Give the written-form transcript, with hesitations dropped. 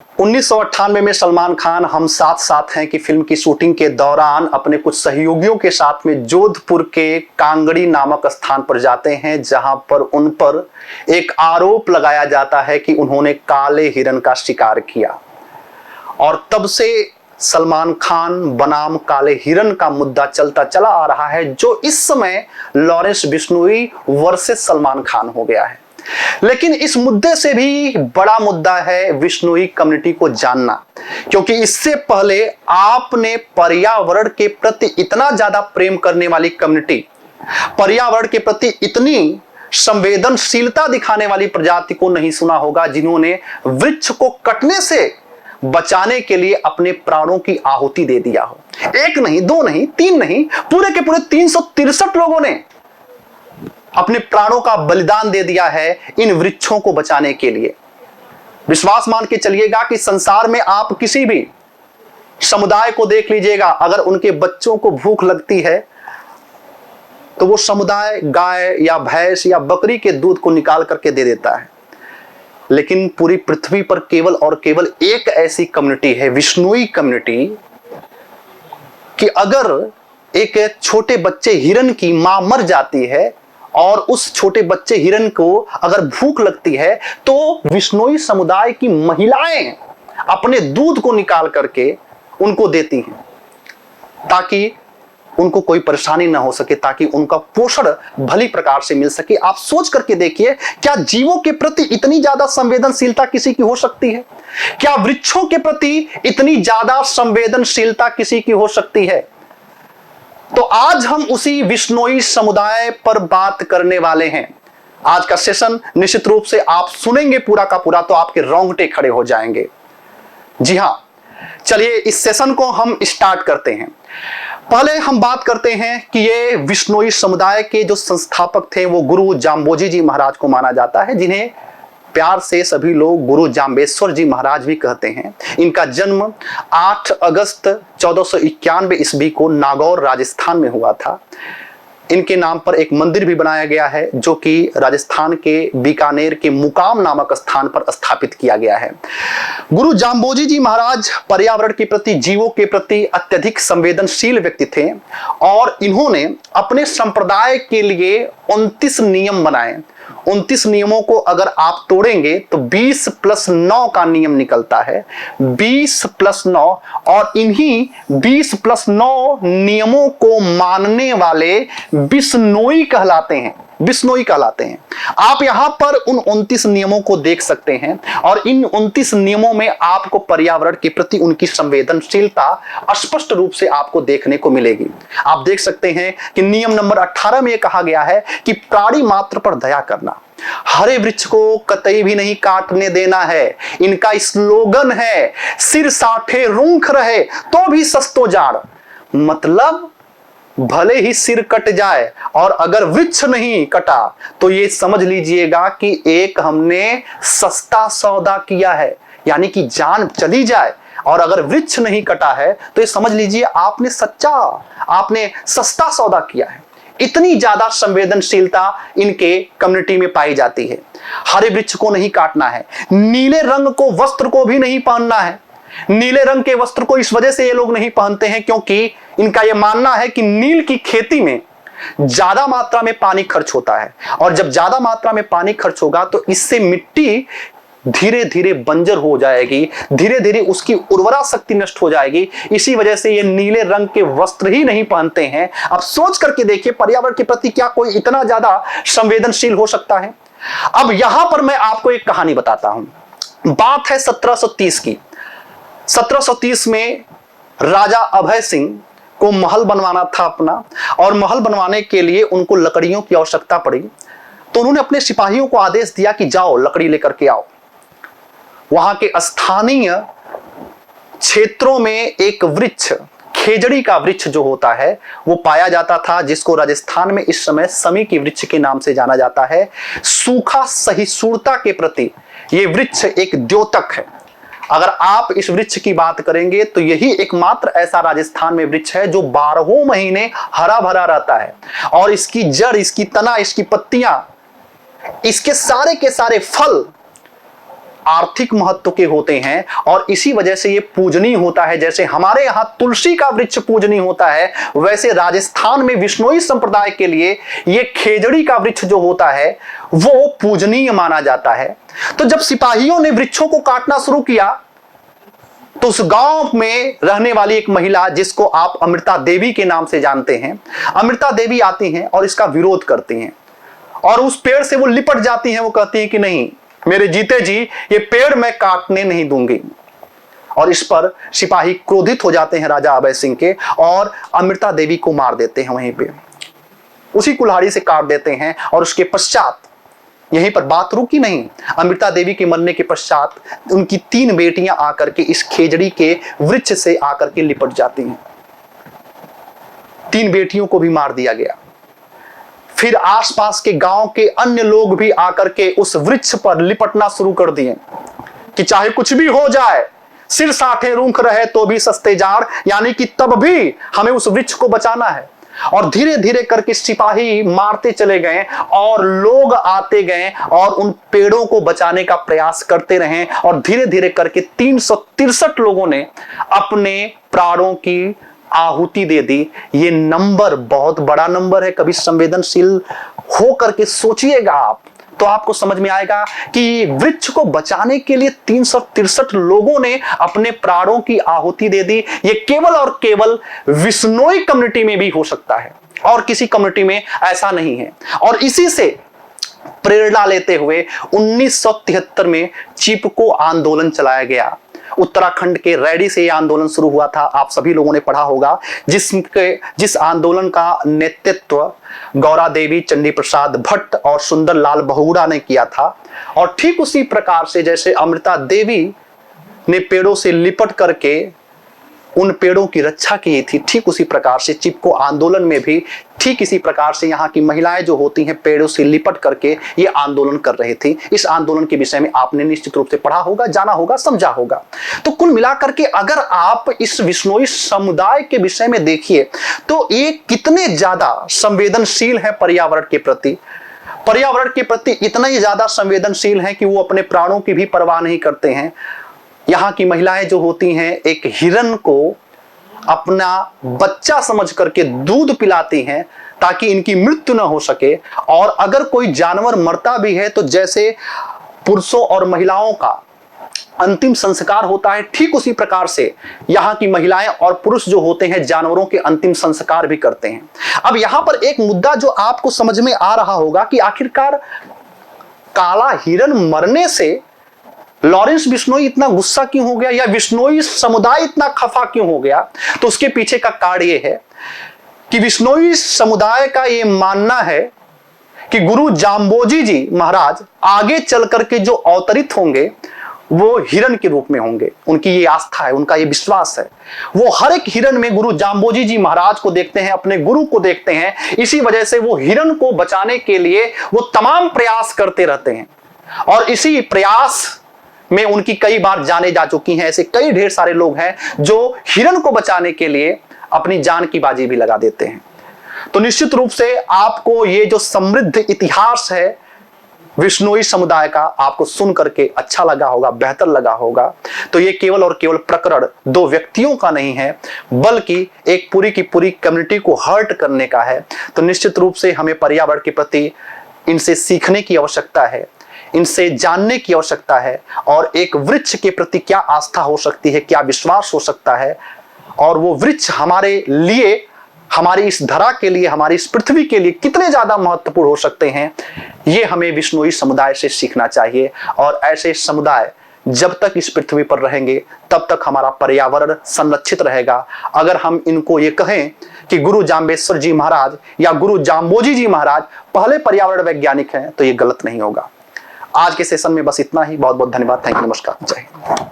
1998 में सलमान खान हम साथ साथ हैं कि फिल्म की शूटिंग के दौरान अपने कुछ सहयोगियों के साथ में जोधपुर के कांगड़ी नामक स्थान पर जाते हैं, जहां पर उन पर एक आरोप लगाया जाता है कि उन्होंने काले हिरन का शिकार किया। और तब से सलमान खान बनाम काले हिरन का मुद्दा चलता चला आ रहा है, जो इस समय लॉरेंस बिश्नोई वर्सेस सलमान खान हो गया है। लेकिन इस मुद्दे से भी बड़ा मुद्दा है बिश्नोई कम्युनिटी को जानना, क्योंकि इससे पहले आपने पर्यावरण के प्रति इतना ज्यादा प्रेम करने वाली कम्युनिटी, पर्यावरण के प्रति इतनी संवेदनशीलता दिखाने वाली प्रजाति को नहीं सुना होगा, जिन्होंने वृक्ष को कटने से बचाने के लिए अपने प्राणों की आहुति दे दिया हो। एक नहीं, दो नहीं, तीन नहीं, पूरे के पूरे 363 लोगों ने अपने प्राणों का बलिदान दे दिया है इन वृक्षों को बचाने के लिए। विश्वास मान के चलिएगा कि संसार में आप किसी भी समुदाय को देख लीजिएगा, अगर उनके बच्चों को भूख लगती है तो वो समुदाय गाय या भैंस या बकरी के दूध को निकाल करके दे देता है। लेकिन पूरी पृथ्वी पर केवल और केवल एक ऐसी कम्युनिटी है, बिश्नोई कम्युनिटी, कि अगर एक छोटे बच्चे हिरन की मां मर जाती है और उस छोटे बच्चे हिरन को अगर भूख लगती है तो बिश्नोई समुदाय की महिलाएं अपने दूध को निकाल करके उनको देती हैं, ताकि उनको कोई परेशानी ना हो सके, ताकि उनका पोषण भली प्रकार से मिल सके। आप सोच करके देखिए, क्या जीवों के प्रति इतनी ज्यादा संवेदनशीलता किसी की हो सकती है? क्या वृक्षों के प्रति इतनी ज्यादा संवेदनशीलता किसी की हो सकती है? तो आज हम उसी बिश्नोई समुदाय पर बात करने वाले हैं। आज का सेशन निश्चित रूप से आप सुनेंगे पूरा का पूरा तो आपके रोंगटे खड़े हो जाएंगे। जी हां, चलिए इस सेशन को हम स्टार्ट करते हैं। पहले हम बात करते हैं कि ये बिश्नोई समुदाय के जो संस्थापक थे वो गुरु जाम्बोजी जी महाराज को माना जाता है, जिन्हें प्यार से सभी लोग गुरु जाम्बेश्वर जी महाराज भी कहते हैं। इनका जन्म 8 अगस्त 1491 ईस्वी को नागौर राजस्थान में हुआ था। इनके नाम पर एक मंदिर भी बनाया गया है, जो कि राजस्थान के बीकानेर के मुकाम नामक स्थान पर स्थापित किया गया है। गुरु जाम्बोजी जी महाराज पर्यावरण के प्रति, जीवों के प्रति अत्यधिक संवेदनशील व्यक्ति थे और इन्होंने अपने संप्रदाय के लिए 29 नियम बनाए। 29 नियमों को अगर आप तोड़ेंगे तो 20+9 का नियम निकलता है, 20+9, और इन्हीं 20+9 नियमों को मानने वाले बिश्नोई कहलाते हैं, बिश्नोई कहलाते हैं। आप यहां पर उन 29 नियमों को देख सकते हैं और इन 29 नियमों में आपको पर्यावरण के प्रति उनकी संवेदनशीलता स्पष्ट रूप से आपको देखने को मिलेगी। आप देख सकते हैं कि नियम नंबर 18 में यह कहा गया है कि प्राणी मात्र पर दया करना, हरे वृक्ष को कतई भी नहीं काटने देना है। इनका स्लोगन है, सिर साठे रूंख रहे तो भी सस्तो जाड़। मतलब भले ही सिर कट जाए और अगर वृक्ष नहीं कटा तो ये समझ लीजिएगा कि एक हमने सस्ता सौदा किया है, यानी कि जान चली जाए और अगर वृक्ष नहीं कटा है तो ये समझ लीजिए आपने सस्ता सौदा किया है। इतनी ज्यादा संवेदनशीलता इनके कम्युनिटी में पाई जाती है। हरे वृक्ष को नहीं काटना है, नीले रंग को वस्त्र को भी नहीं पहनना है। नीले रंग के वस्त्र को इस वजह से ये लोग नहीं पहनते हैं क्योंकि इनका यह मानना है कि नील की खेती में ज्यादा मात्रा में पानी खर्च होता है और जब ज्यादा मात्रा में पानी खर्च होगा तो इससे मिट्टी धीरे धीरे बंजर हो जाएगी, धीरे धीरे उसकी उर्वरा शक्ति नष्ट हो जाएगी। इसी वजह से ये नीले रंग के वस्त्र ही नहीं पहनते हैं। अब सोच करके देखिए, पर्यावरण के प्रति क्या कोई इतना ज्यादा संवेदनशील हो सकता है? अब यहां पर मैं आपको एक कहानी बताता हूं। बात है 1730 की। 1730 में राजा अभय सिंह को महल बनवाना था अपना, और महल बनवाने के लिए उनको लकड़ियों की आवश्यकता पड़ी। तो उन्होंने अपने सिपाहियों को आदेश दिया कि जाओ लकड़ी लेकर के आओ। वहां के स्थानीय क्षेत्रों में एक वृक्ष, खेजड़ी का वृक्ष जो होता है वो पाया जाता था, जिसको राजस्थान में इस समय समी की वृक्ष के नाम से जाना जाता है। सूखा सहिष्णुता के प्रति ये वृक्ष एक द्योतक है। अगर आप इस वृक्ष की बात करेंगे तो यही एकमात्र ऐसा राजस्थान में वृक्ष है जो 12 महीने हरा भरा रहता है और इसकी जड़, इसकी तना, इसकी पत्तियां, इसके सारे के सारे फल आर्थिक महत्व के होते हैं और इसी वजह से ये पूजनीय होता है। जैसे हमारे यहाँ तुलसी का वृक्ष पूजनीय होता है, वैसे राजस्थान में विश्नोई संप्रदाय के लिए ये खेजड़ी का वृक्ष जो होता है वो पूजनीय माना जाता है। तो जब सिपाहियों ने वृक्षों को काटना शुरू किया तो उस गांव में रहने वाली एक महिला, जिसको आप अमृता देवी के नाम से जानते हैं, अमृता देवी आती हैं और इसका विरोध करती हैं और उस पेड़ से वो लिपट जाती हैं। वो कहती हैं कि नहीं, मेरे जीते जी ये पेड़ मैं काटने नहीं दूंगी। और इस पर सिपाही क्रोधित हो जाते हैं राजा अभय सिंह के और अमृता देवी को मार देते हैं, वहीं पे उसी कुल्हाड़ी से काट देते हैं। और उसके पश्चात यहीं पर बात रुकी नहीं। अमृता देवी के मरने के पश्चात उनकी 3 बेटियां आकर के इस खेजड़ी के वृक्ष से आकर के लिपट जाती हैं। 3 बेटियों को भी मार दिया गया। फिर आसपास के गांव के अन्य लोग भी आकर के उस वृक्ष पर लिपटना शुरू कर दिए कि चाहे कुछ भी हो जाए, सिर साठे रूख रहे तो भी सस्ते जाड़, यानी कि तब भी हमें उस वृक्ष को बचाना है। और धीरे धीरे करके सिपाही मारते चले गए और लोग आते गए और उन पेड़ों को बचाने का प्रयास करते रहे और धीरे धीरे करके 363 लोगों ने अपने प्राणों की आहुति दे दी। ये नंबर बहुत बड़ा नंबर है। कभी संवेदनशील हो करके सोचिएगा आप, तो आपको समझ में आएगा कि वृक्ष को बचाने के लिए 363 लोगों ने अपने प्राणों की आहुति दे दी। ये केवल और केवल विश्नोई कम्युनिटी में भी हो सकता है और किसी कम्युनिटी में ऐसा नहीं है। और इसी से प्रेरणा लेते हुए 1973 में चिपको आंदोलन चलाया गया। उत्तराखंड के रैडी से यह आंदोलन शुरू हुआ था। आप सभी लोगों ने पढ़ा होगा, जिस आंदोलन का नेतृत्व गौरा देवी, चंडी प्रसाद भट्ट और सुंदर लाल बहुगुणा ने किया था। और ठीक उसी प्रकार से जैसे अमृता देवी ने पेड़ों से लिपट करके उन पेड़ों की रक्षा की थी, ठीक उसी प्रकार से चिपको आंदोलन में भी ठीक इसी प्रकार से यहाँ की महिलाएं जो होती हैं पेड़ों से लिपट करके ये आंदोलन कर रही थी। इस आंदोलन के विषय में आपने निश्चित रूप से पढ़ा होगा, जाना होगा, समझा होगा। तो कुल मिलाकर के अगर आप इस विश्नोई समुदाय के विषय में देखिए तो ये कितने ज्यादा संवेदनशील है पर्यावरण के प्रति। पर्यावरण के प्रति इतना ही ज्यादा संवेदनशील है कि वो अपने प्राणों की भी परवाह नहीं करते हैं। यहाँ की महिलाएं जो होती हैं एक हिरन को अपना बच्चा समझ करके दूध पिलाती हैं ताकि इनकी मृत्यु न हो सके। और अगर कोई जानवर मरता भी है तो जैसे पुरुषों और महिलाओं का अंतिम संस्कार होता है, ठीक उसी प्रकार से यहाँ की महिलाएं और पुरुष जो होते हैं जानवरों के अंतिम संस्कार भी करते हैं। अब यहाँ पर एक मुद्दा जो आपको समझ में आ रहा होगा कि आखिरकार काला हिरन मरने से लॉरेंस बिश्नोई इतना गुस्सा क्यों हो गया या विश्नोई समुदाय इतना खफा क्यों हो गया। तो उसके पीछे का कारण यह है कि विश्नोई समुदाय का यह मानना है कि गुरु जाम्बोजी जी महाराज आगे चल करके जो अवतरित होंगे वो हिरन के रूप में होंगे। उनकी ये आस्था है, उनका ये विश्वास है। वो हर एक हिरन में गुरु जाम्बोजी जी महाराज को देखते हैं, अपने गुरु को देखते हैं। इसी वजह से वो हिरन को बचाने के लिए वो तमाम प्रयास करते रहते हैं और इसी प्रयास में उनकी कई बार जाने जा चुकी हैं। ऐसे कई ढेर सारे लोग हैं जो हिरन को बचाने के लिए अपनी जान की बाजी भी लगा देते हैं। तो निश्चित रूप से आपको ये जो समृद्ध इतिहास है विश्नोई समुदाय का आपको सुन करके अच्छा लगा होगा, बेहतर लगा होगा। तो ये केवल और केवल प्रकरण 2 व्यक्तियों का नहीं है बल्कि एक पूरी की पूरी कम्युनिटी को हर्ट करने का है। तो निश्चित रूप से हमें पर्यावरण के प्रति इनसे सीखने की आवश्यकता है, इनसे जानने की आवश्यकता है और एक वृक्ष के प्रति क्या आस्था हो सकती है, क्या विश्वास हो सकता है और वो वृक्ष हमारे लिए, हमारी इस धरा के लिए, हमारी इस पृथ्वी के लिए कितने ज्यादा महत्वपूर्ण हो सकते हैं, ये हमें विश्नोई समुदाय से सीखना चाहिए। और ऐसे समुदाय जब तक इस पृथ्वी पर रहेंगे तब तक हमारा पर्यावरण संरक्षित रहेगा। अगर हम इनको ये कहें कि गुरु जाम्बेश्वर जी महाराज या गुरु जाम्बोजी जी महाराज पहले पर्यावरण वैज्ञानिक हैं तो ये गलत नहीं होगा। आज के सेशन में बस इतना ही। बहुत बहुत धन्यवाद। Thank you. नमस्कार। जय हिंद।